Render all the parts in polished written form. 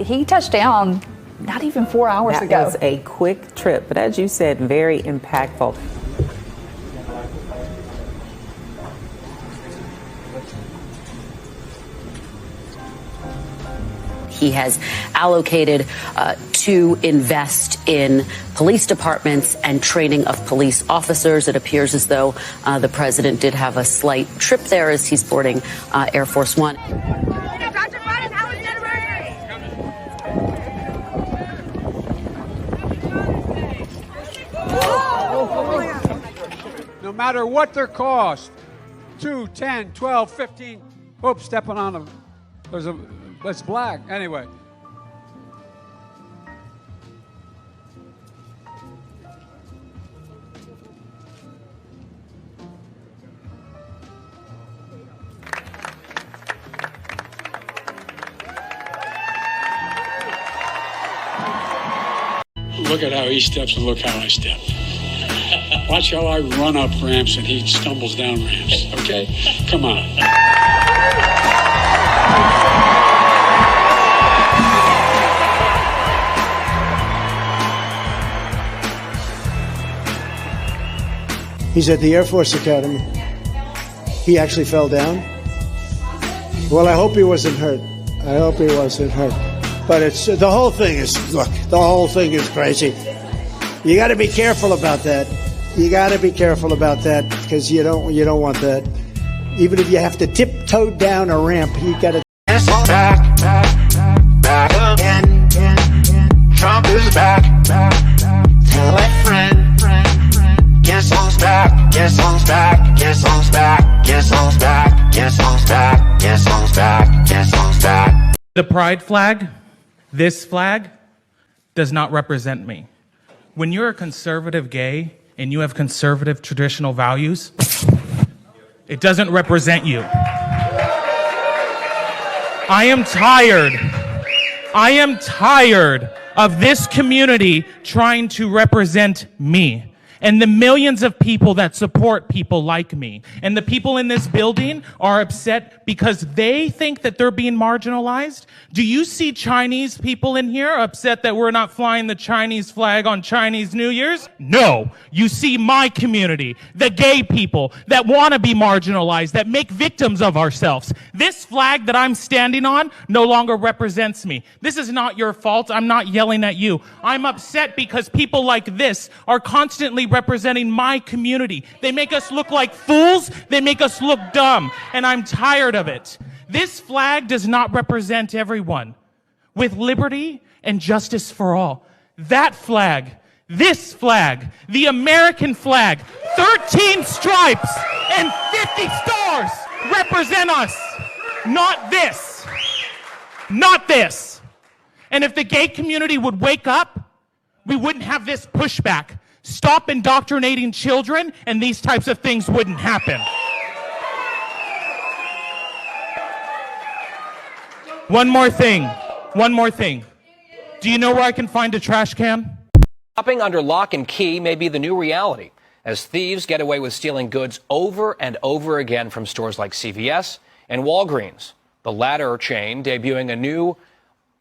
he touched down not even 4 hours ago. That was a quick trip, but as you said, very impactful. He has allocated to invest in police departments and training of police officers. It appears as though the president did have a slight trip there as he's boarding Air Force One. Dr. Biden, how was your anniversary? No matter what their cost, 2, 10, 12, 15. Oops, stepping on them. It's black. Anyway. Look at how he steps and look how I step. Watch how I run up ramps and he stumbles down ramps, okay? Come on. He's at the Air Force Academy. He actually fell down. Well, I hope he wasn't hurt. I hope he wasn't hurt. But the whole thing is crazy. You got to be careful about that. You got to be careful about that because you don't want that. Even if you have to tiptoe down a ramp, you got to. Back again. Trump is back. Tell a friend. Guess who's back? Guess who's back? Guess who's back? Guess who's back? Guess who's back? Guess who's back? Guess who's back? The pride flag, this flag, does not represent me. When you're a conservative gay and you have conservative traditional values, it doesn't represent you. I am tired of this community trying to represent me. And the millions of people that support people like me. And the people in this building are upset because they think that they're being marginalized. Do you see Chinese people in here upset that we're not flying the Chinese flag on Chinese New Year's? No. You see my community, the gay people that want to be marginalized, that make victims of ourselves. This flag that I'm standing on no longer represents me. This is not your fault. I'm not yelling at you. I'm upset because people like this are constantly representing my community. They make us look like fools. They make us look dumb. And I'm tired of it. This flag does not represent everyone. With liberty and justice for all. That flag, this flag, the American flag, 13 stripes and 50 stars represent us. Not this. Not this. And if the gay community would wake up, we wouldn't have this pushback. Stop indoctrinating children, and these types of things wouldn't happen. One more thing. Do you know where I can find a trash can? Shopping under lock and key may be the new reality as thieves get away with stealing goods over and over again from stores like CVS and Walgreens. The latter chain debuting a new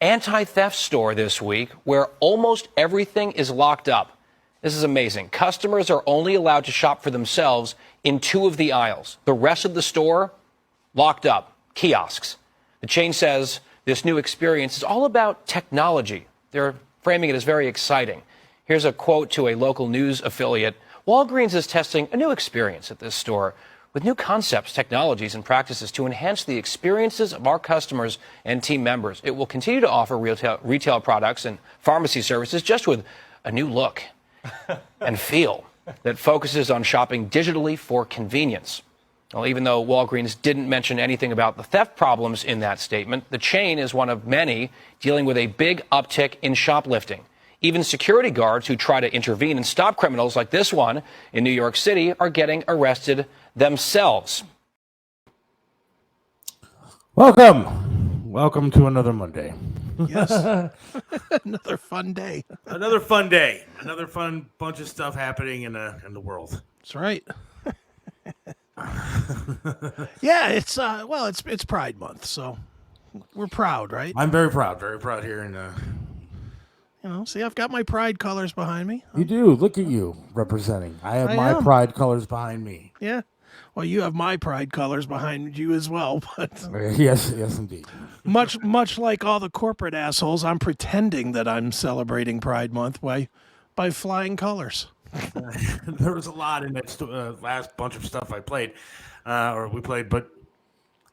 anti-theft store this week where almost everything is locked up. This is amazing. Customers are only allowed to shop for themselves in 2 of the aisles. The rest of the store, locked up, kiosks. The chain says this new experience is all about technology. They're framing it as very exciting. Here's a quote to a local news affiliate. Walgreens is testing a new experience at this store with new concepts, technologies, and practices to enhance the experiences of our customers and team members. It will continue to offer retail products and pharmacy services just with a new look and feel that focuses on shopping digitally for convenience. Well, even though Walgreens didn't mention anything about the theft problems in that statement, the chain is one of many dealing with a big uptick in shoplifting. Even security guards who try to intervene and stop criminals like this one in New York City are getting arrested themselves. Welcome to another Monday. Yes. Another fun day. Another fun day. Another fun bunch of stuff happening in the world. That's right. Yeah, it's Pride Month, so We're proud, right? I'm very proud here. And See, I've got my pride colors behind me. you do. Look at you representing. I have my am. pride colors behind me. Yeah. Well, you have my pride colors behind you as well, but Yes, indeed. much like all the corporate assholes, I'm pretending that I'm celebrating Pride Month by flying colors. There was a lot in that last bunch of stuff I played, or we played, but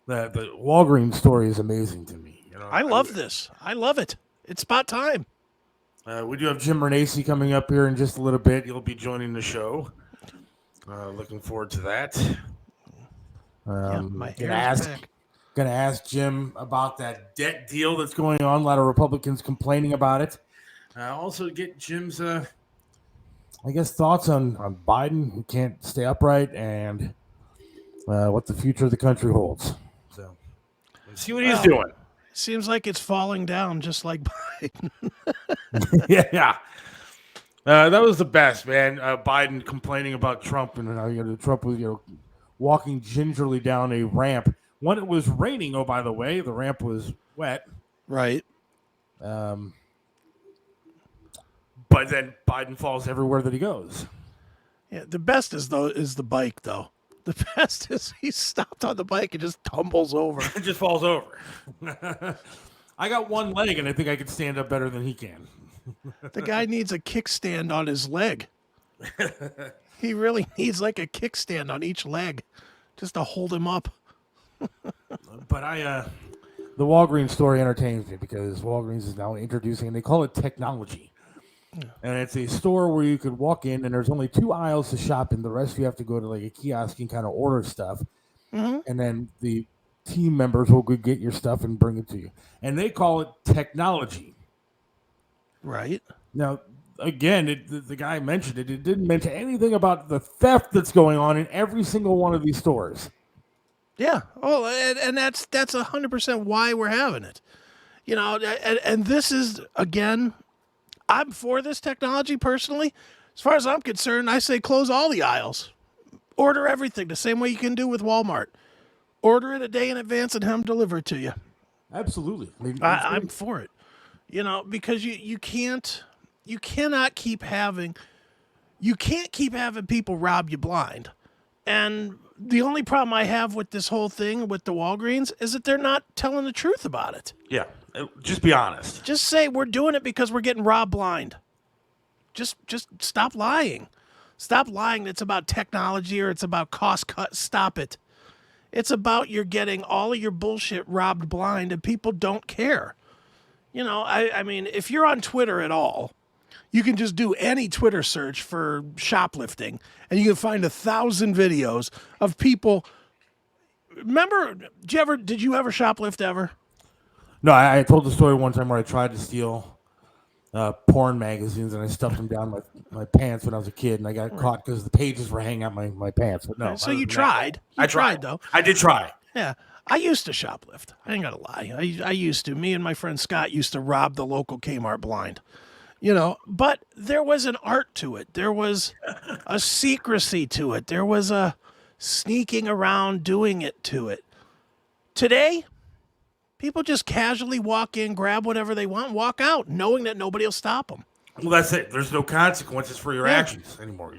the Walgreens story is amazing to me. I love this. I love it. It's about time. We do have Jim Renacci coming up here in just a little bit. He'll be joining the show. Looking forward to that. My hair is back. Gonna ask Jim about that debt deal that's going on. A lot of Republicans complaining about it. Also get Jim's, thoughts on Biden, who can't stay upright, and what the future of the country holds. So, let's see what he's doing. Seems like it's falling down, just like Biden. Yeah. That was the best, man. Biden complaining about Trump and how Trump was walking gingerly down a ramp when it was raining. Oh, by the way, the ramp was wet. Right. But then Biden falls everywhere that he goes. Yeah. The best is the bike though. The best is he stopped on the bike and just tumbles over. It just falls over. I got one leg, and I think I can stand up better than he can. The guy needs a kickstand on his leg. He really needs like a kickstand on each leg just to hold him up. But the Walgreens story entertains me because Walgreens is now introducing, and they call it technology. And it's a store where you could walk in, and there's only 2 aisles to shop in. The rest you have to go to like a kiosk and kind of order stuff. Mm-hmm. And then the team members will go get your stuff and bring it to you. And they call it technology. Right. Now, again, the guy mentioned it. It didn't mention anything about the theft that's going on in every single one of these stores. Yeah. Oh, and that's 100% why we're having it. And this is, again, I'm for this technology personally. As far as I'm concerned, I say close all the aisles. Order everything the same way you can do with Walmart. Order it a day in advance and have them deliver it to you. Absolutely. I'm for it. Because you can't keep having people rob you blind. And the only problem I have with this whole thing with the Walgreens is that they're not telling the truth about it. Yeah. Just be honest. Just say we're doing it because we're getting robbed blind. Just stop lying. Stop lying. It's about technology or it's about cost cut. Stop it. It's about you're getting all of your bullshit robbed blind and people don't care. I mean, if you're on Twitter at all, you can just do any Twitter search for shoplifting and you can find 1,000 videos of people. Remember, did you ever shoplift ever? No, I told the story one time where I tried to steal porn magazines and I stuffed them down my pants when I was a kid and I got caught because the pages were hanging out my pants. But no. So you tried. I tried, though. I did try. Yeah. I used to shoplift. I ain't gonna lie. I used to. Me and my friend Scott used to rob the local Kmart blind. But there was an art to it. There was a secrecy to it. There was a sneaking around doing it to it. Today, people just casually walk in, grab whatever they want, and walk out, knowing that nobody will stop them. Well, that's it. There's no consequences for your actions anymore.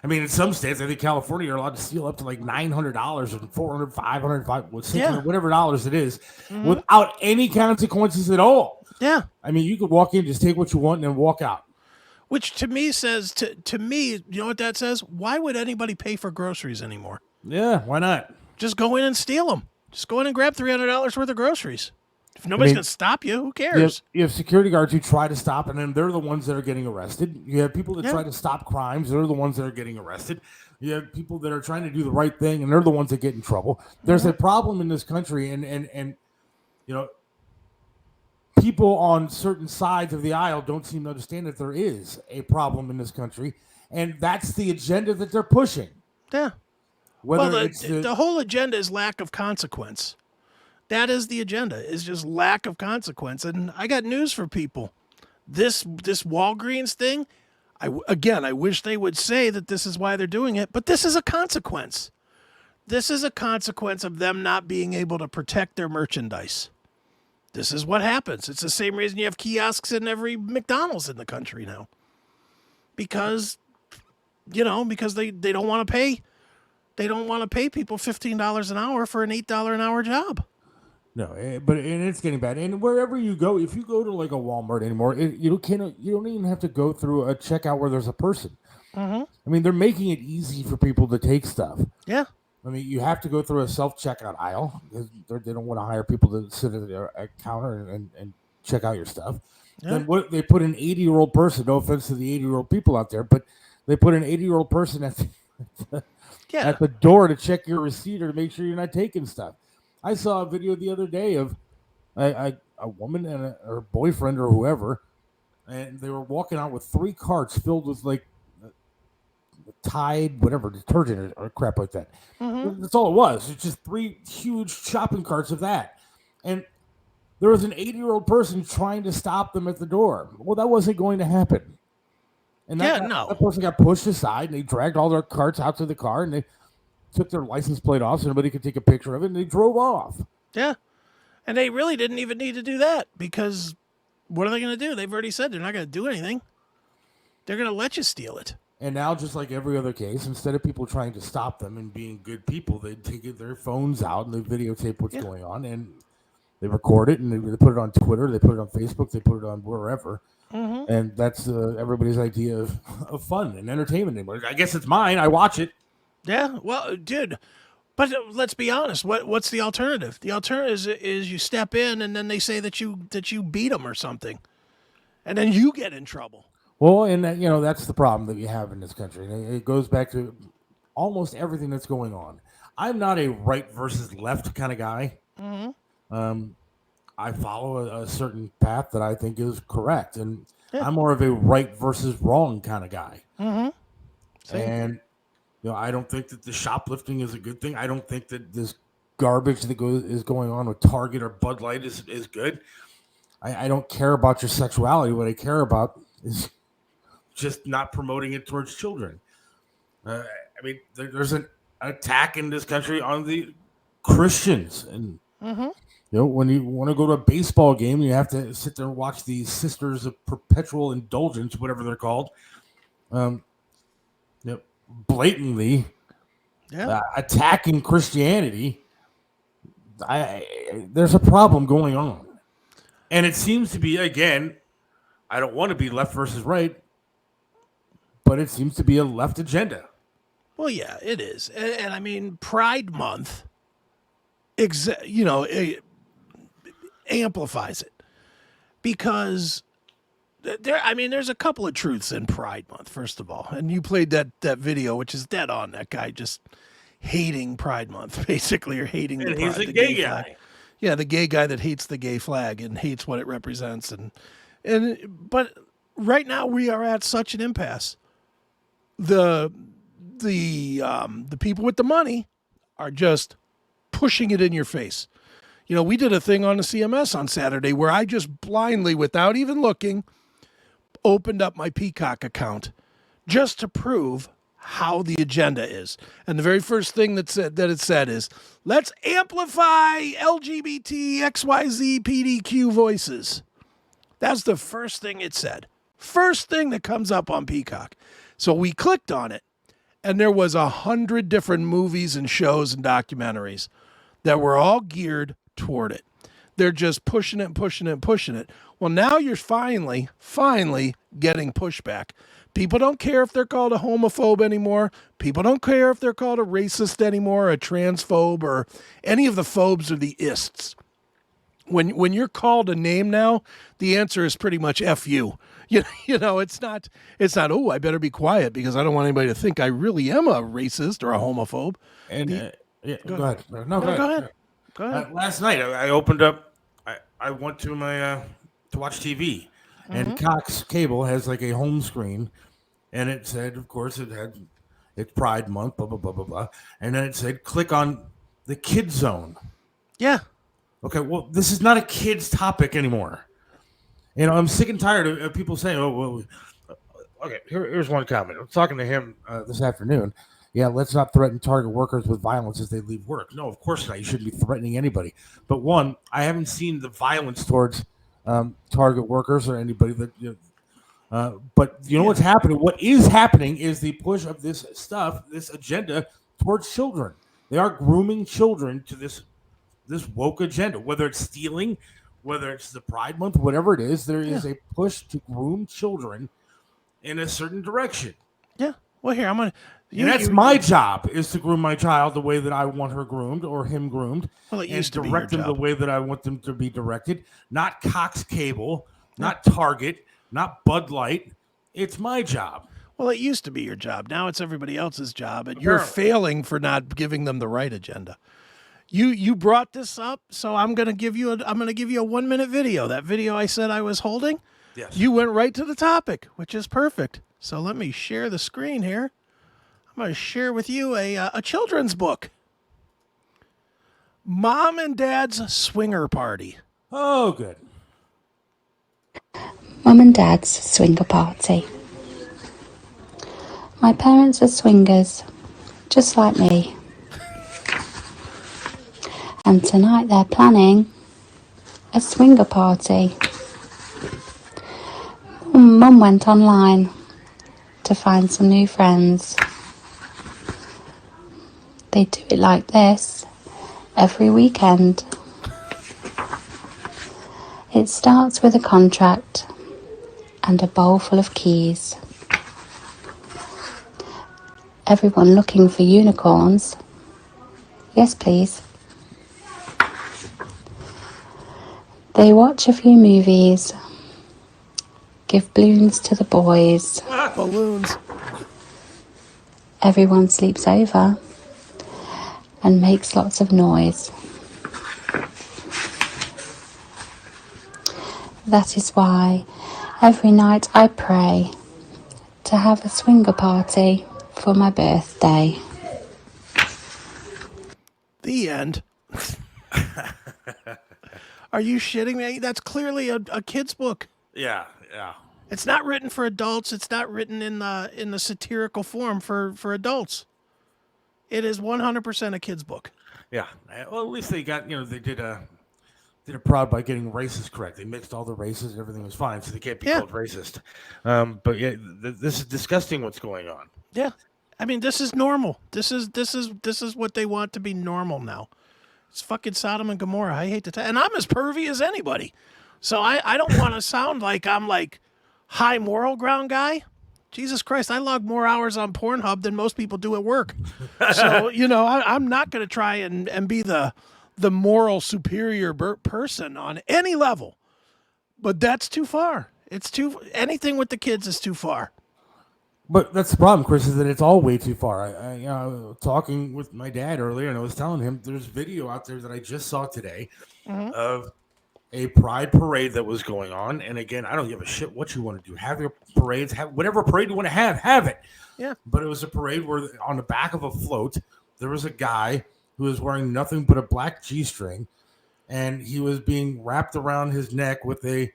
I mean, in some states, I think California, you're allowed to steal up to like $900 and $400, $500, $600, whatever dollars it is, without any consequences at all. Yeah. I mean, you could walk in, just take what you want, and then walk out. Which to me says, to me, you know what that says? Why would anybody pay for groceries anymore? Yeah, why not? Just go in and steal them. Just go in and grab $300 worth of groceries. If nobody's going to stop you, who cares? You have security guards who try to stop, and then they're the ones that are getting arrested. You have people that try to stop crimes. They're the ones that are getting arrested. You have people that are trying to do the right thing, and they're the ones that get in trouble. There's a problem in this country, and people on certain sides of the aisle don't seem to understand that there is a problem in this country, and that's the agenda that they're pushing. Yeah. The whole agenda is lack of consequence. That is the agenda, is just lack of consequence. And I got news for people. This Walgreens thing, I wish they would say that this is why they're doing it, but this is a consequence. This is a consequence of them not being able to protect their merchandise. This is what happens. It's the same reason you have kiosks in every McDonald's in the country now. Because, because they don't want to pay. They don't want to pay people $15 an hour for an $8 an hour job. No, but it's getting bad. And wherever you go, if you go to like a Walmart anymore, you don't even have to go through a checkout where there's a person. Mm-hmm. I mean, they're making it easy for people to take stuff. Yeah. I mean, you have to go through a self-checkout aisle. They don't want to hire people to sit at a counter and check out your stuff. Yeah. Then what they put an 80-year-old person, no offense to the 80-year-old people out there, but they put an 80-year-old person at the door to check your receipt or to make sure you're not taking stuff. I saw a video the other day of a woman and her boyfriend or whoever, and they were walking out with 3 carts filled with like Tide, whatever, detergent or crap like that. Mm-hmm. That's all it was. It's just 3 huge shopping carts of that. And there was an 80-year-old person trying to stop them at the door. Well, that wasn't going to happen. And that person got pushed aside, and they dragged all their carts out to the car, and they took their license plate off so nobody could take a picture of it, and they drove off. Yeah. And they really didn't even need to do that, because what are they going to do? They've already said they're not going to do anything. They're going to let you steal it. And now, just like every other case, instead of people trying to stop them and being good people, they take their phones out and they videotape what's going on, and they record it, and they put it on Twitter, they put it on Facebook, they put it on wherever. Mm-hmm. And that's everybody's idea of fun and entertainment anymore. I guess it's mine. I watch it. Yeah, well, dude, but let's be honest. What's the alternative? The alternative is you step in, and then they say that you beat them or something, and then you get in trouble. Well, and that's the problem that we have in this country. And it goes back to almost everything that's going on. I'm not a right versus left kind of guy. Mm-hmm. I follow a certain path that I think is correct, and I'm more of a right versus wrong kind of guy. Mm-hmm. Same. And I don't think that the shoplifting is a good thing. I don't think that this garbage that is going on with Target or Bud Light is good. I don't care about your sexuality. What I care about is just not promoting it towards children. I mean, there's an attack in this country on the Christians, and when you want to go to a baseball game, you have to sit there and watch the Sisters of Perpetual Indulgence, whatever they're called, blatantly attacking Christianity. There's a problem going on, and it seems to be, again, I don't want to be left versus right, but it seems to be a left agenda. Well, yeah, it is. And I mean, Pride Month, it amplifies it. Because there's a couple of truths in Pride Month, first of all. And you played that video, which is dead on, that guy just hating Pride Month, basically, or hating and the he's pride, a the gay guy. Flag. Yeah, the gay guy that hates the gay flag and hates what it represents. But right now we are at such an impasse. The people with the money are just pushing it in your face. We did a thing on the CMS on Saturday where I just blindly, without even looking, opened up my Peacock account just to prove how the agenda is. And the very first thing that it said is, let's amplify LGBT, XYZ, PDQ voices. That's the first thing it said. First thing that comes up on Peacock. So we clicked on it, and there was 100 different movies and shows and documentaries that were all geared toward it. They're just pushing it and pushing it and pushing it. Well, now you're finally getting pushback. People don't care if they're called a homophobe anymore. People don't care if they're called a racist anymore, a transphobe, or any of the phobes or the ists. When you're called a name now, the answer is pretty much F you. It's not, oh, I better be quiet because I don't want anybody to think I really am a racist or a homophobe. And go ahead. No, go ahead. Go ahead. Last night I opened up, I went to my to watch TV, and Cox Cable has like a home screen, and it said, of course, it's Pride Month, blah blah blah blah blah, and then it said click on the Kid Zone. Yeah. Okay, well, this is not a kid's topic anymore. I'm sick and tired of people saying, "Oh, well." Okay, here's one comment. I was talking to him this afternoon, yeah, let's not threaten Target workers with violence as they leave work. No, of course not. You shouldn't be threatening anybody. But one, I haven't seen the violence towards Target workers or anybody that. But you know what's happening? What is happening is the push of this stuff, this agenda towards children. They are grooming children to this woke agenda, whether it's stealing, whether it's the Pride Month, whatever it is. There is a push to groom children in a certain direction. Yeah. Well, here I'm gonna. And that's my job, is to groom my child the way that I want her groomed or him groomed. Well, it used to be direct your them the job. way that I want them to be directed. Not Cox Cable, not Target, not Bud Light. It's my job. Well, it used to be your job. Now it's everybody else's job, and you're failing for not giving them the right agenda. You brought this up, so I'm gonna give you a 1-minute video. That video I said I was holding. Yes. You went right to the topic, which is perfect. So let me share the screen here. I'm going to share with you a children's book. Mom and Dad's Swinger Party. Oh, good. Mum and Dad's Swinger Party. My parents are swingers, just like me. And tonight they're planning a swinger party. Mum went online to find some new friends. They do it like this every weekend. It starts with a contract and a bowl full of keys. Everyone looking for unicorns. Yes, please. They watch a few movies, give balloons to the boys. Balloons. Everyone sleeps over and makes lots of noise. That is why every night I pray to have a swinger party for my birthday. The end. Are you shitting me? That's clearly a kid's book. Yeah, yeah. It's not written for adults. It's not written in the satirical form for adults. It is 100% a kid's book. Yeah. Well, at least they got, they did a proud by getting races correct. They mixed all the races and everything was fine, so they can't be called racist. But yeah, this is disgusting what's going on. Yeah. I mean, this is normal. This is what they want to be normal now. It's fucking Sodom and Gomorrah. I hate to tell, and I'm as pervy as anybody. So I don't want to sound like I'm like high moral ground guy. Jesus Christ, I log more hours on Pornhub than most people do at work. So, I'm not going to try and be the moral superior person on any level. But that's too far. Anything with the kids is too far. But that's the problem, Chris, is that it's all way too far. I was talking with my dad earlier, and I was telling him there's video out there that I just saw today of a pride parade that was going on. And again, I don't give a shit what you want to do. Have your parades, have whatever parade you want to have it. Yeah. But it was a parade where on the back of a float, there was a guy who was wearing nothing but a black G-string, and he was being wrapped around his neck with a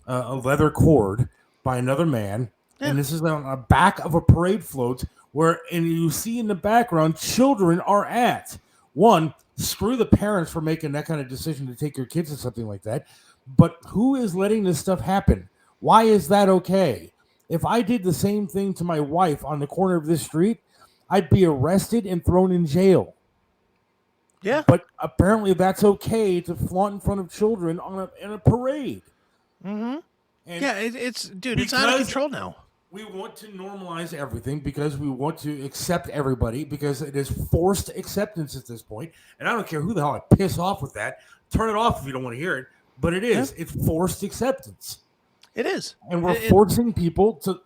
leather cord by another man. Yeah. And this is on the back of a parade float and you see in the background children are at. One, screw the parents for making that kind of decision to take your kids to something like that. But who is letting this stuff happen? Why is that okay? If I did the same thing to my wife on the corner of this street, I'd be arrested and thrown in jail. Yeah. But apparently that's okay to flaunt in front of children in a parade. Mm-hmm. Yeah, it's out of control now. We want to normalize everything because we want to accept everybody because it is forced acceptance at this point. And I don't care who the hell I piss off with that. Turn it off if you don't want to hear it. But it is. Yeah. It's forced acceptance. It is. And we're forcing people to,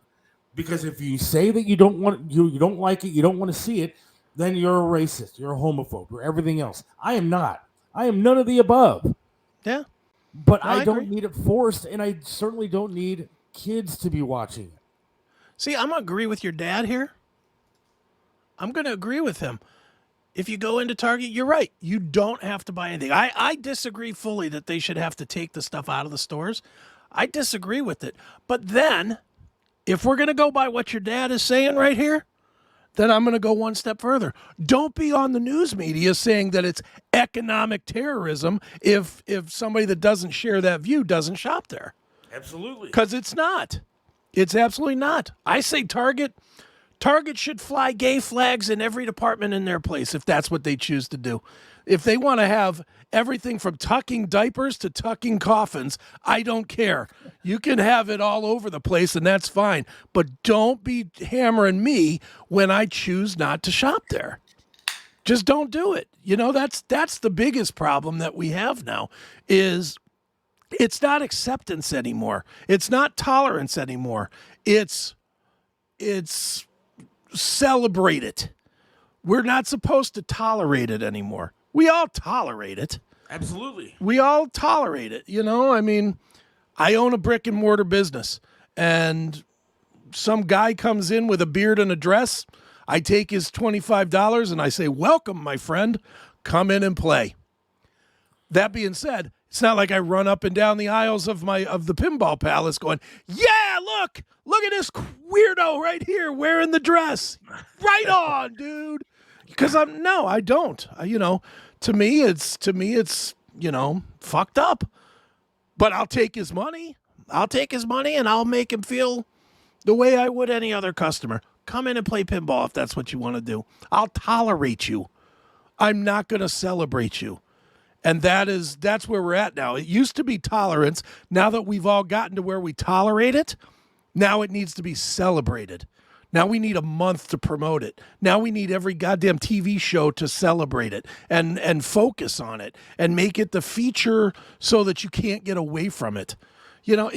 because if you say that you don't want you don't like it, you don't want to see it, then you're a racist, you're a homophobe, you're everything else. I am not. I am none of the above. Yeah. But I don't need it forced, and I certainly don't need kids to be watching it. See, I'm going to agree with your dad here. I'm going to agree with him. If you go into Target, you're right. You don't have to buy anything. I disagree fully that they should have to take the stuff out of the stores. I disagree with it. But then, if we're going to go by what your dad is saying right here, then I'm going to go one step further. Don't be on the news media saying that it's economic terrorism if somebody that doesn't share that view doesn't shop there. Absolutely. Because it's not. It's absolutely not. I say Target should fly gay flags in every department in their place if that's what they choose to do. If they want to have everything from tucking diapers to tucking coffins, I don't care. You can have it all over the place, and that's fine. But don't be hammering me when I choose not to shop there. Just don't do it. You know, that's the biggest problem that we have now is it's not acceptance anymore. It's not tolerance anymore. It's celebrate it. We're not supposed to tolerate it anymore. We all tolerate it. Absolutely. We all tolerate it. You know, I mean, I own a brick and mortar business, and some guy comes in with a beard and a dress. I take his $25 and I say, welcome, my friend. Come in and play. That being said, it's not like I run up and down the aisles of the pinball palace going, yeah, look at this weirdo right here wearing the dress. Right on, dude. Because I don't. To me it's fucked up. But I'll take his money. And I'll make him feel the way I would any other customer. Come in and play pinball if that's what you want to do. I'll tolerate you. I'm not going to celebrate you. And that's where we're at now. It used to be tolerance. Now that we've all gotten to where we tolerate it, now it needs to be celebrated. Now we need a month to promote it. Now we need every goddamn TV show to celebrate it and focus on it and make it the feature so that you can't get away from it. You know,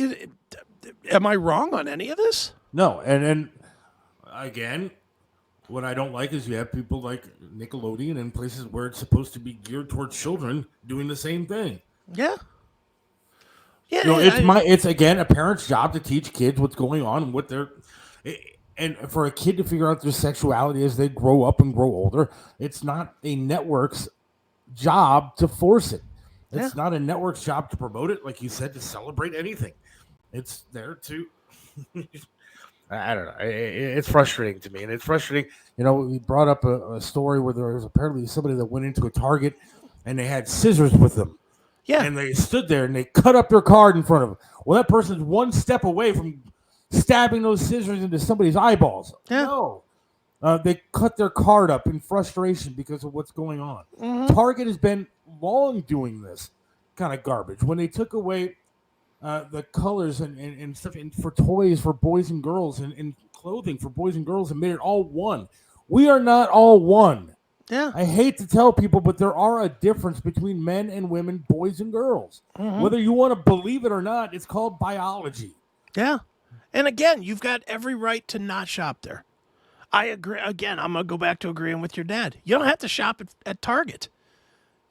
am I wrong on any of this? No, and again, what I don't like is you have people like Nickelodeon and places where it's supposed to be geared towards children doing the same thing. Yeah. Yeah, it's again a parent's job to teach kids what's going on and what they're, and for a kid to figure out their sexuality as they grow up and grow older. It's not a network's job to force it. It's not a network's job to promote it, like you said, to celebrate anything. It's there to. I don't know. It's frustrating to me, and it's frustrating. You know, we brought up a story where there was apparently somebody that went into a Target and they had scissors with them. Yeah. And they stood there and they cut up their card in front of them. Well, that person's one step away from stabbing those scissors into somebody's eyeballs. Yeah. No. They cut their card up in frustration because of what's going on. Mm-hmm. Target has been long doing this kind of garbage. When they took away the colors and stuff for toys for boys and girls and clothing for boys and girls and made it all one. We are not all one. Yeah. I hate to tell people, but there are a difference between men and women, boys and girls. Mm-hmm. Whether you want to believe it or not, it's called biology. Yeah. And again, you've got every right to not shop there. I agree. Again, I'm going to go back to agreeing with your dad. You don't have to shop at Target.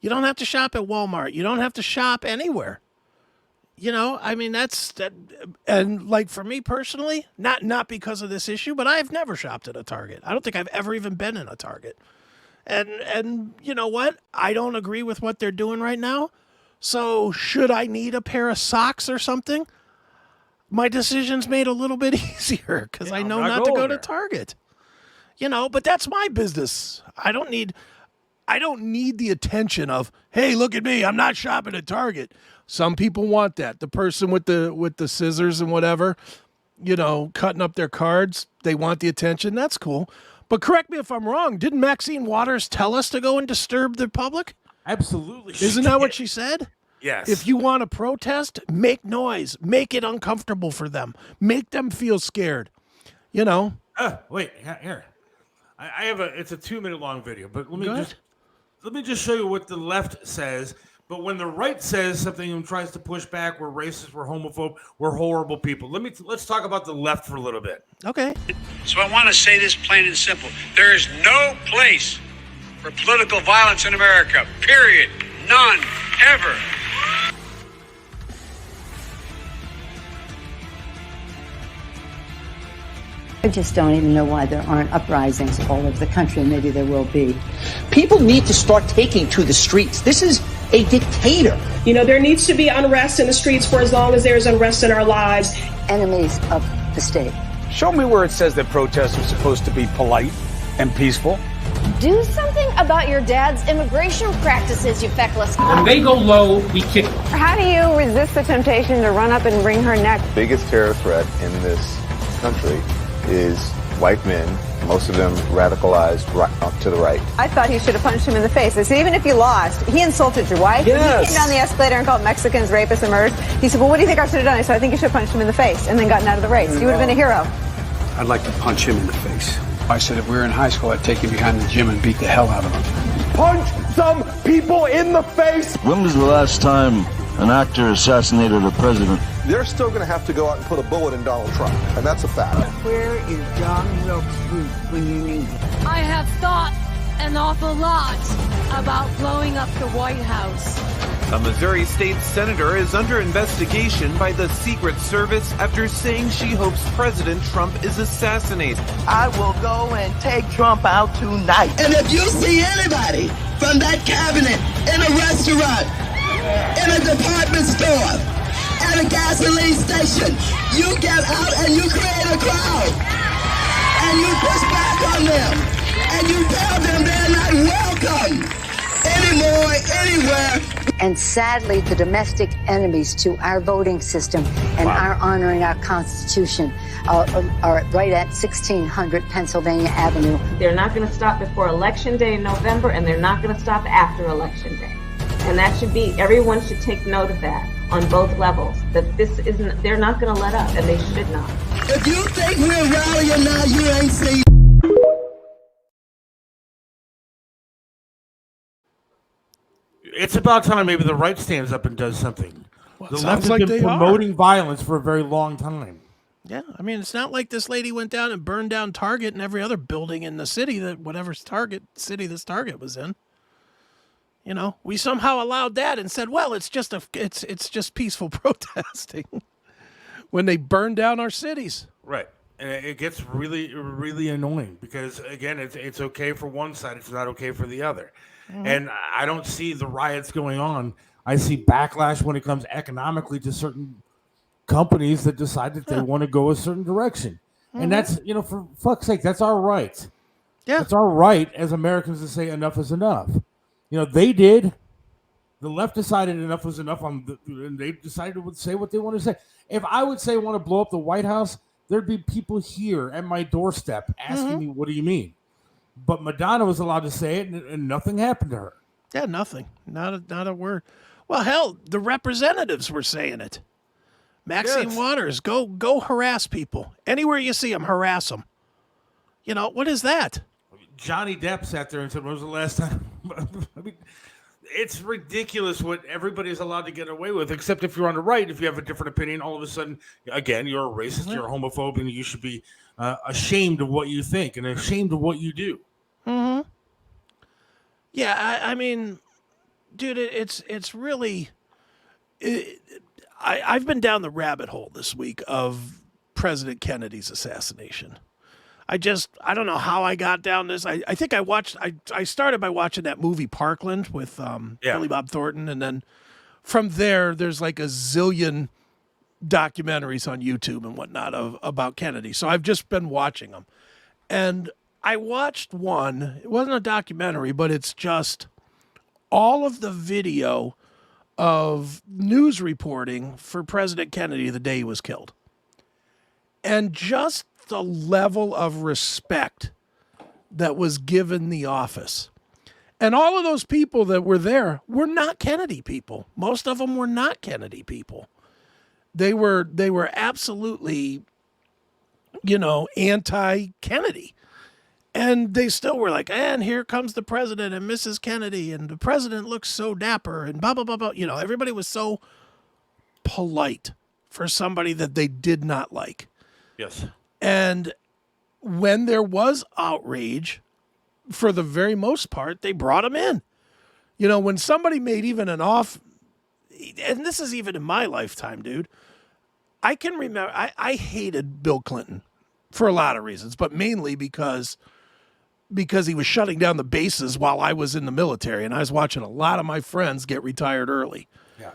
You don't have to shop at Walmart. You don't have to shop anywhere. You know, I mean, that's that. And like for me personally, not because of this issue, but I've never shopped at a Target. I don't think I've ever even been in a Target. And you know what? I don't agree with what they're doing right now. So should I need a pair of socks or something? My decision's made a little bit easier because I know not to go to Target. You know, but that's my business. I don't need the attention of, hey, look at me, I'm not shopping at Target. Some people want that. The person with the scissors and whatever, you know, cutting up their cards, they want the attention. That's cool. But correct me if I'm wrong. Didn't Maxine Waters tell us to go and disturb the public? Absolutely. Isn't that what she said? Yes. If you want to protest, make noise. Make it uncomfortable for them. Make them feel scared. You know? Wait, here. I have it's a 2-minute long video, but let me just show you what the left says. But when the right says something and tries to push back, we're racist, we're homophobe, we're horrible people. Let's talk about the left for a little bit. Okay. So I want to say this plain and simple. There is no place for political violence in America. Period. None. Ever. I just don't even know why there aren't uprisings all over the country. Maybe there will be. People need to start taking to the streets. This is a dictator. You know, there needs to be unrest in the streets for as long as there's unrest in our lives. Enemies of the state. Show me where it says that protests are supposed to be polite. and peaceful. Do something about your dad's immigration practices, you feckless. When they go low, we kick. How do you resist the temptation to run up and wring her neck? The biggest terror threat in this country is white men, most of them radicalized right to the right. I thought he should have punched him in the face. I said, even if you lost, he insulted your wife. Yes. He came down the escalator and called Mexicans rapists and murderers. He said, well, what do you think I should have done? I said, I think you should have punched him in the face and then gotten out of the race. You would have been a hero. I'd like to punch him in the face. I said if we were in high school, I'd take him behind the gym and beat the hell out of him. Punch some people in the face! When was the last time an actor assassinated a president? They're still going to have to go out and put a bullet in Donald Trump, and that's a fact. Where is John Wilkes Booth when you need him? I have thought an awful lot about blowing up the White House. A Missouri state senator is under investigation by the Secret Service after saying she hopes President Trump is assassinated. I will go and take Trump out tonight. And if you see anybody from that cabinet in a restaurant, in a department store, at a gasoline station, you get out and you create a crowd. And you push back on them. And you tell them they're not welcome anymore, anywhere. And sadly, the domestic enemies to our voting system and our honoring our Constitution are right at 1600 Pennsylvania Avenue. They're not going to stop before Election Day in November, and they're not going to stop after Election Day. And that should be, everyone should take note of that on both levels, that this isn't, they're not going to let up, and they should not. If you think we're rallying now, you ain't seen. It's about time maybe the right stands up and does something. Well, the it left sounds has like been they promoting violence for a very long time. Yeah, I mean, it's not like this lady went down and burned down Target and every other building in the city that city this Target was in. You know, we somehow allowed that and said, well, it's just peaceful protesting when they burn down our cities. Right. And it gets really, really annoying because, again, it's okay for one side. It's not okay for the other. Mm-hmm. And I don't see the riots going on. I see backlash when it comes economically to certain companies that decide that they want to go a certain direction. Mm-hmm. And that's, for fuck's sake, that's our right. Yeah. It's our right as Americans to say enough is enough. They did. The left decided enough was enough, and they decided to say what they want to say. If I would say I want to blow up the White House, there'd be people here at my doorstep asking me, what do you mean? But Madonna was allowed to say it, and nothing happened to her. Yeah, nothing. Not a word. Well, hell, the representatives were saying it. Maxine Waters, go harass people. Anywhere you see them, harass them. What is that? Johnny Depp sat there and said, when was the last time? I mean, it's ridiculous what everybody's allowed to get away with, except if you're on the right. If you have a different opinion, all of a sudden, again, you're a racist, you're a homophobe, and you should be ashamed of what you think and ashamed of what you do. Mm-hmm. Yeah, I mean, dude, it's really... I've been down the rabbit hole this week of President Kennedy's assassination. I don't know how I got down this. I think I started by watching that movie Parkland with Billy Bob Thornton. And then from there's like a zillion documentaries on YouTube and whatnot about Kennedy. So I've just been watching them. And I watched one. It wasn't a documentary, but it's just all of the video of news reporting for President Kennedy the day he was killed. And just the level of respect that was given the office. And all of those people that were there were not Kennedy people. Most of them were not Kennedy people. They were absolutely, anti-Kennedy. And they still were like, and here comes the president and Mrs. Kennedy, and the president looks so dapper, and blah, blah, blah, blah. Everybody was so polite for somebody that they did not like. Yes. And when there was outrage, for the very most part, they brought him in. When somebody made even an off, and this is even in my lifetime, dude, I can remember, I hated Bill Clinton for a lot of reasons, but mainly because he was shutting down the bases while I was in the military, and I was watching a lot of my friends get retired early. Yeah.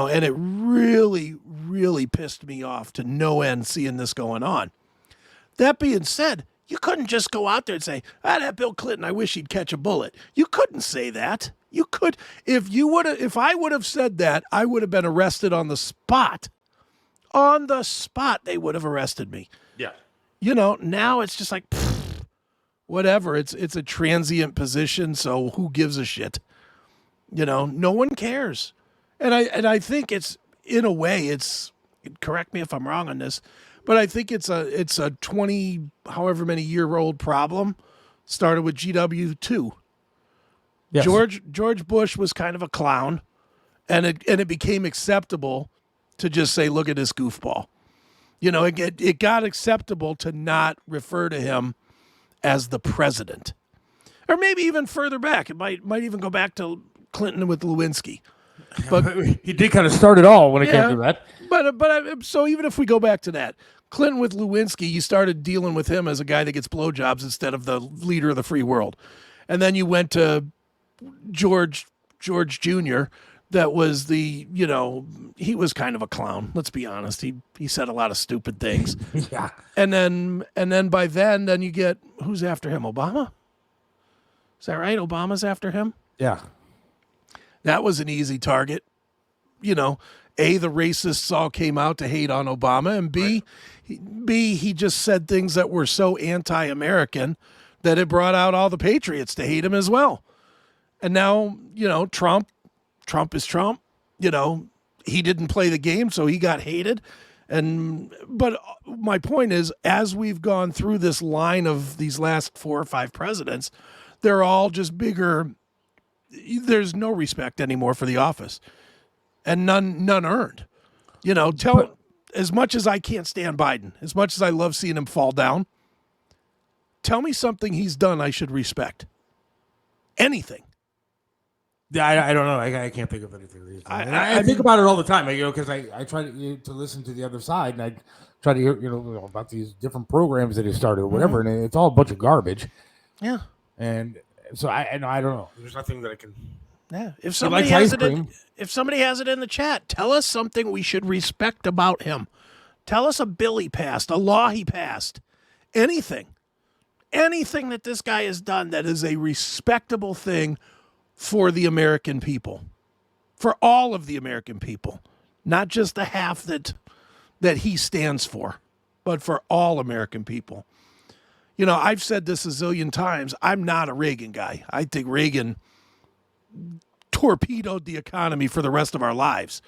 And it really, really pissed me off to no end seeing this going on. That being said, You couldn't just go out there and say, that Bill Clinton, I wish he'd catch a bullet. You couldn't say that. You could, if I would have said that, I would have been arrested on the spot. On the spot, they would have arrested me. Yeah. Now it's just like, whatever. It's a transient position, so who gives a shit? No one cares. And I think it's, in a way, correct me if I'm wrong on this, but I think it's a 20 however many year old problem. Started with GW2. Yes. George Bush was kind of a clown, and it became acceptable to just say, look at this goofball. It got acceptable to not refer to him as the president. Or maybe even further back. It might even go back to Clinton with Lewinsky. But he did kind of start it all when it came to that. But so even if we go back to that, Clinton with Lewinsky, you started dealing with him as a guy that gets blowjobs instead of the leader of the free world. And then you went to George Jr., that was he was kind of a clown. Let's be honest. He said a lot of stupid things. Yeah. And then by then you get, who's after him? Obama? Is that right? Obama's after him? Yeah. That was an easy target. A, the racists all came out to hate on Obama, and B, he just said things that were so anti-American that it brought out all the patriots to hate him as well. And now, Trump is Trump. He didn't play the game, so he got hated. But my point is, as we've gone through this line of these last 4 or 5 presidents, they're all just bigger. There's no respect anymore for the office, and none earned. As much as I can't stand Biden, as much as I love seeing him fall down, tell me something he's done I should respect. Anything. Yeah, I don't know. I can't think of anything. I think about it all the time, because I try to listen to the other side, and I try to hear about these different programs that he started or whatever, and it's all a bunch of garbage. Yeah. And so I don't know. There's nothing that I can. Yeah. If somebody has it in the chat, tell us something we should respect about him. Tell us a bill he passed, a law he passed, anything that this guy has done that is a respectable thing for the American people, for all of the American people, not just the half that he stands for, but for all American people. I've said this a zillion times. I'm not a Reagan guy. I think Reagan torpedoed the economy for the rest of our lives.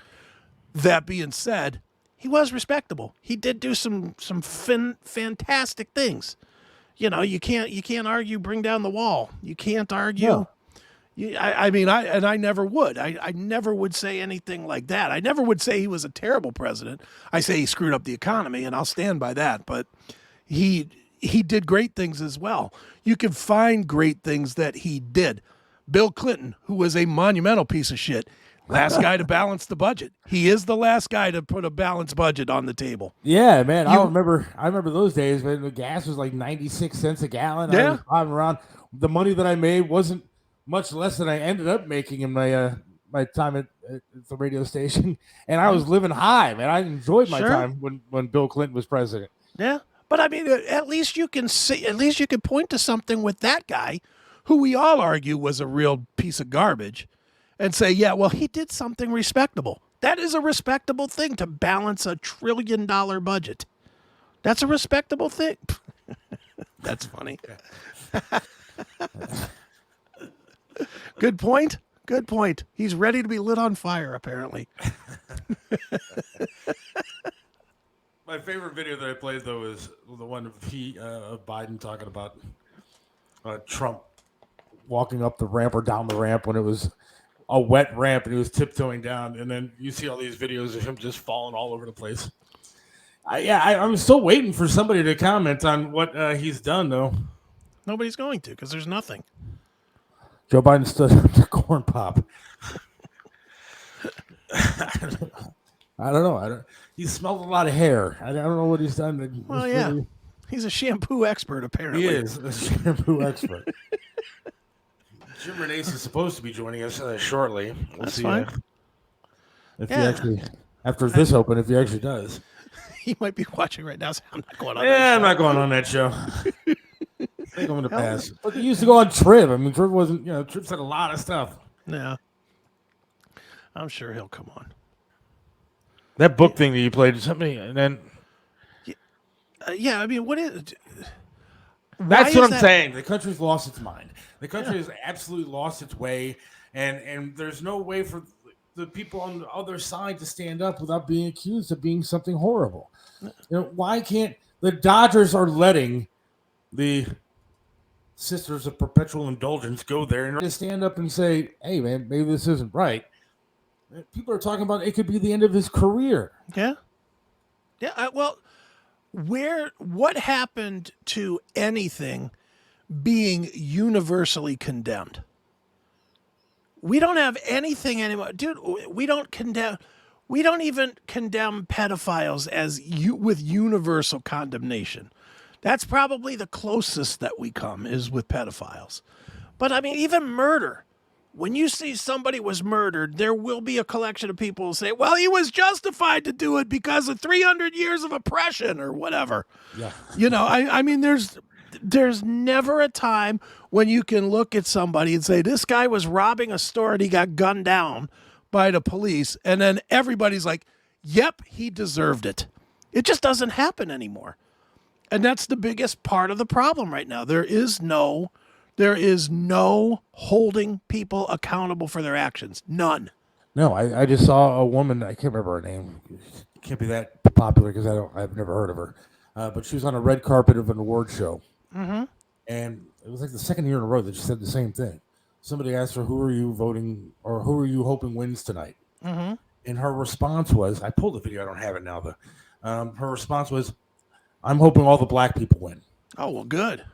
That being said, he was respectable. He did do some fantastic things. You can't argue bring down the wall. You can't argue. No. I never would. I never would say anything like that. I never would say he was a terrible president. I say he screwed up the economy, and I'll stand by that. But he did great things as well. You can find great things that he did. Bill Clinton, who was a monumental piece of shit, last guy to balance the budget. He is the last guy to put a balanced budget on the table. Yeah, man. I remember those days when the gas was like 96 cents a gallon. Yeah. I was driving around. The money that I made wasn't much less than I ended up making in my time at the radio station, and I was living high, man. I enjoyed my time when Bill Clinton was president. Yeah, but at least you can point to something with that guy, who we all argue was a real piece of garbage, and say, yeah, well, he did something respectable. That is a respectable thing, to balance $1 trillion budget. That's a respectable thing. That's funny. Good point. Good point. He's ready to be lit on fire, apparently. My favorite video that I played, though, is the one of Biden talking about Trump walking up the ramp or down the ramp when it was a wet ramp and he was tiptoeing down. And then you see all these videos of him just falling all over the place. I'm still waiting for somebody to comment on what he's done, though. Nobody's going to, because there's nothing. Joe Biden stood up to corn pop. I don't know. He smelled a lot of hair. I don't know what he's done. Well, yeah. Really... He's a shampoo expert, apparently. He is a shampoo expert. Jim Renace is supposed to be joining us shortly. That's fine. If he actually, after this open, if he actually does. He might be watching right now, so I'm not going on that show. I'm not going on that show. think I'm going to pass. But he used to go on Trib. I mean, Trib wasn't, Trib said a lot of stuff. Yeah. I'm sure he'll come on. That book thing that you played, something, and then. Yeah, I mean, what is. That's what I'm saying. The country's lost its mind. The country has absolutely lost its way, and there's no way for the people on the other side to stand up without being accused of being something horrible. Why can't the Dodgers are letting the Sisters of Perpetual Indulgence go there and just stand up and say, "Hey, man, maybe this isn't right." People are talking about it could be the end of his career. Yeah. Yeah. Well, what happened to anything being universally condemned? We don't have anything anymore, dude. We don't even condemn pedophiles with universal condemnation. That's probably the closest that we come is with pedophiles. But I mean, even murder. When you see somebody was murdered, there will be a collection of people who say, well, he was justified to do it because of 300 years of oppression or whatever. Yeah. I mean, there's never a time when you can look at somebody and say, this guy was robbing a store and he got gunned down by the police. And then everybody's like, yep, he deserved it. It just doesn't happen anymore. And that's the biggest part of the problem right now. There is no holding people accountable for their actions. None. No, I just saw a woman. I can't remember her name. Can't be that popular because I've never heard of her. But she was on a red carpet of an award show, and it was like the second year in a row that she said the same thing. Somebody asked her, "Who are you voting or who are you hoping wins tonight?" And her response was, "I pulled the video. I don't have it now, though." Her response was, "I'm hoping all the black people win." Oh well, good.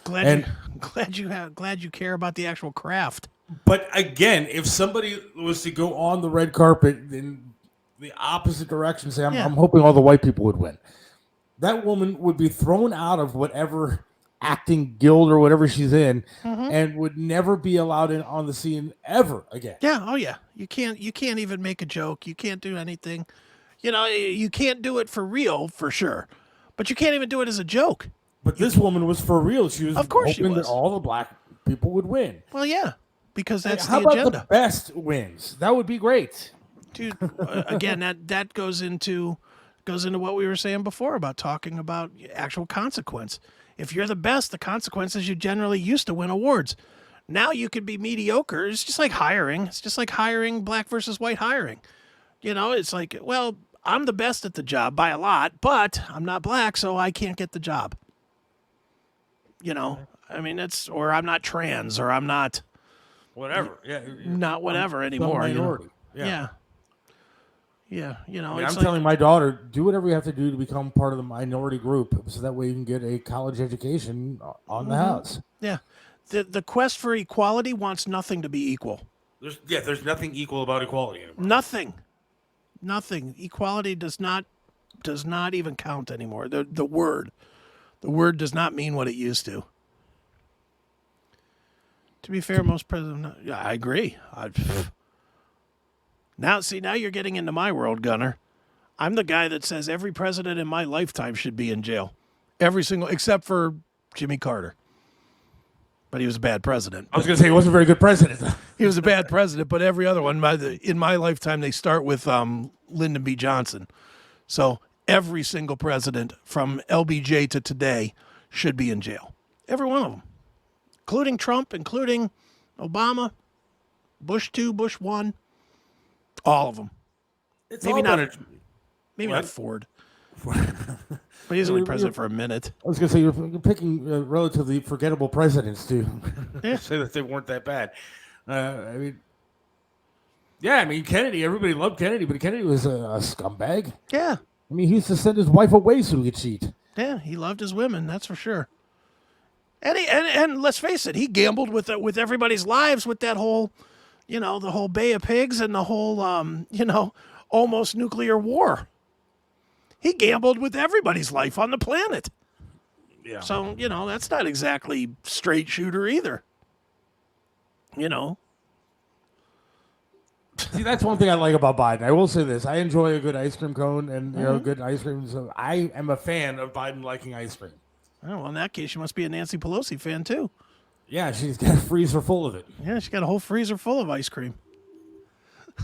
Glad you care about the actual craft. But again, if somebody was to go on the red carpet in the opposite direction, say, I'm hoping all the white people would win, that woman would be thrown out of whatever acting guild or whatever she's in, and would never be allowed in on the scene ever again. Yeah. Oh yeah. You can't even make a joke. You can't do anything. You can't do it for real, for sure. But you can't even do it as a joke. But this woman was for real. She was hoping that was. all the black people would win. Well, yeah, because that's How the about agenda. the best wins? That would be great. Dude, again, that goes into what we were saying before about talking about actual consequence. If you're the best, the consequences you generally used to win awards. Now you could be mediocre. It's just like hiring. It's just like hiring black versus white hiring. It's like, well, I'm the best at the job by a lot, but I'm not black, so I can't get the job. I mean, or I'm not trans, or I'm not whatever. Yeah, not whatever anymore. Minority. Yeah. I'm telling my daughter, do whatever you have to do to become part of the minority group, so that way you can get a college education on the house. Yeah, the quest for equality wants nothing to be equal. There's nothing equal about equality anymore. Nothing. Equality does not even count anymore. The word does not mean what it used to. To be fair, most presidents. Yeah, I agree. Now you're getting into my world, Gunner. I'm the guy that says every president in my lifetime should be in jail. Every single, except for Jimmy Carter. But he was a bad president. I was going to say he wasn't a very good president. He was a bad president, but every other one, in my lifetime, they start with Lyndon B. Johnson. So every single president from LBJ to today should be in jail. Every one of them. Including Trump, including Obama, Bush 2, Bush 1. All of them. Maybe not Ford. But he's only president for a minute. I was going to say, you're picking relatively forgettable presidents to say that they weren't that bad. Kennedy, everybody loved Kennedy, but Kennedy was a scumbag. Yeah. I mean, he used to send his wife away so he could cheat. Yeah, he loved his women, that's for sure. And let's face it, he gambled with everybody's lives with that whole, the whole Bay of Pigs and the whole, almost nuclear war. He gambled with everybody's life on the planet. Yeah. So, that's not exactly straight shooter either. See, that's one thing I like about Biden. I will say this. I enjoy a good ice cream cone and, good ice cream. So I am a fan of Biden liking ice cream. Oh, well, in that case, she must be a Nancy Pelosi fan, too. Yeah, she's got a freezer full of it. Yeah, she got a whole freezer full of ice cream.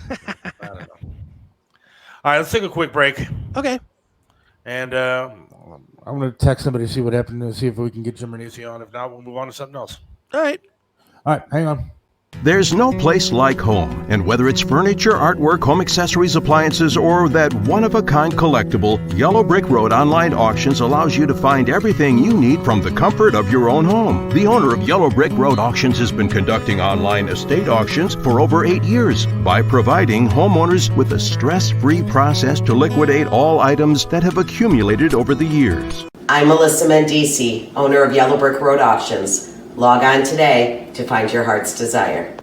I don't know. All right, let's take a quick break. Okay. And I'm going to text somebody to see what happened and see if we can get Jim Renuzzi on. If not, we'll move on to something else. All right. All right, hang on. There's no place like home, and whether it's furniture, artwork, home accessories, appliances, or that one-of-a-kind collectible, Yellow Brick Road Online Auctions allows you to find everything you need from the comfort of your own home. The owner of Yellow Brick Road Auctions has been conducting online estate auctions for over 8 years by providing homeowners with a stress-free process to liquidate all items that have accumulated over the years. I'm Melissa Mendici, owner of Yellow Brick Road Auctions. Log on today to find your heart's desire.